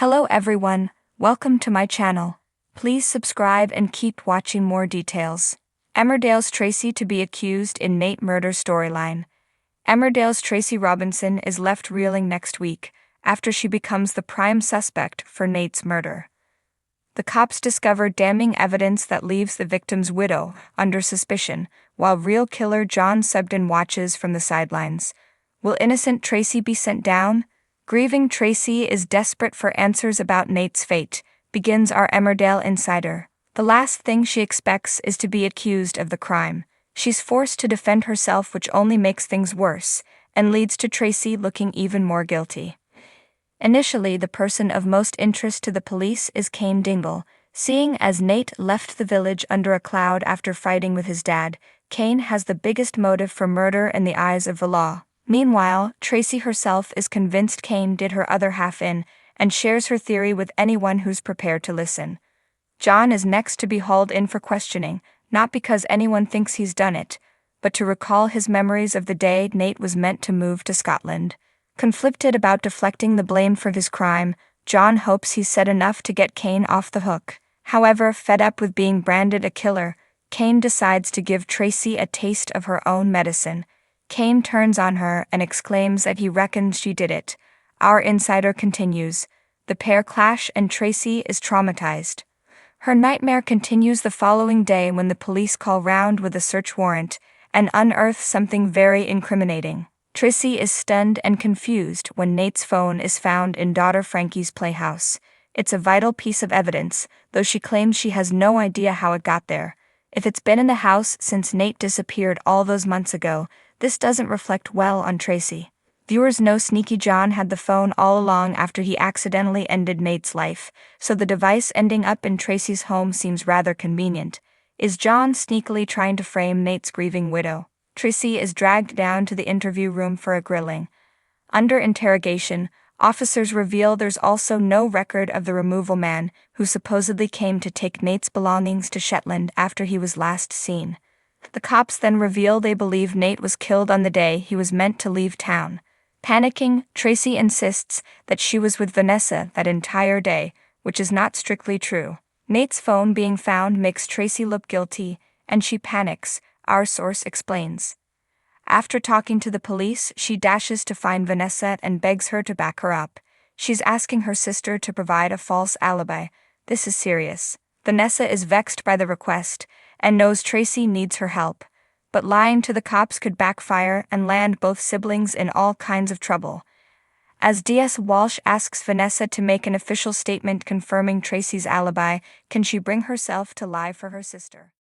Hello everyone, welcome to my channel. Please subscribe and keep watching more details. Emmerdale's Tracy to be accused in Nate murder storyline. Emmerdale's Tracy Robinson is left reeling next week after she becomes the prime suspect for Nate's murder. The cops discover damning evidence that leaves the victim's widow under suspicion, while real killer John Subden watches from the sidelines. Will innocent Tracy be sent down? Grieving Tracy is desperate for answers about Nate's fate, begins our Emmerdale insider. The last thing she expects is to be accused of the crime. She's forced to defend herself, which only makes things worse, and leads to Tracy looking even more guilty. Initially, the person of most interest to the police is Cain Dingle. Seeing as Nate left the village under a cloud after fighting with his dad, Cain has the biggest motive for murder in the eyes of the law. Meanwhile, Tracy herself is convinced Cain did her other half in, and shares her theory with anyone who's prepared to listen. John is next to be hauled in for questioning, not because anyone thinks he's done it, but to recall his memories of the day Nate was meant to move to Scotland. Conflicted about deflecting the blame for his crime, John hopes he's said enough to get Cain off the hook. However, fed up with being branded a killer, Cain decides to give Tracy a taste of her own medicine. Cain turns on her and exclaims that he reckons she did it. Our insider continues. The pair clash and Tracy is traumatized. Her nightmare continues the following day when the police call round with a search warrant and unearth something very incriminating. Tracy is stunned and confused when Nate's phone is found in daughter Frankie's playhouse. It's a vital piece of evidence, though she claims she has no idea how it got there. If it's been in the house since Nate disappeared all those months ago, this doesn't reflect well on Tracy. Viewers know Sneaky John had the phone all along after he accidentally ended Nate's life, so the device ending up in Tracy's home seems rather convenient. Is John sneakily trying to frame Nate's grieving widow? Tracy is dragged down to the interview room for a grilling. Under interrogation, officers reveal there's also no record of the removal man who supposedly came to take Nate's belongings to Shetland after he was last seen. The cops then reveal they believe Nate was killed on the day he was meant to leave town. Panicking, Tracy insists that she was with Vanessa that entire day, which is not strictly true. Nate's phone being found makes Tracy look guilty, and she panics, our source explains. After talking to the police, she dashes to find Vanessa and begs her to back her up. She's asking her sister to provide a false alibi. This is serious. Vanessa is vexed by the request and knows Tracy needs her help. But lying to the cops could backfire and land both siblings in all kinds of trouble. As D.S. Walsh asks Vanessa to make an official statement confirming Tracy's alibi, can she bring herself to lie for her sister?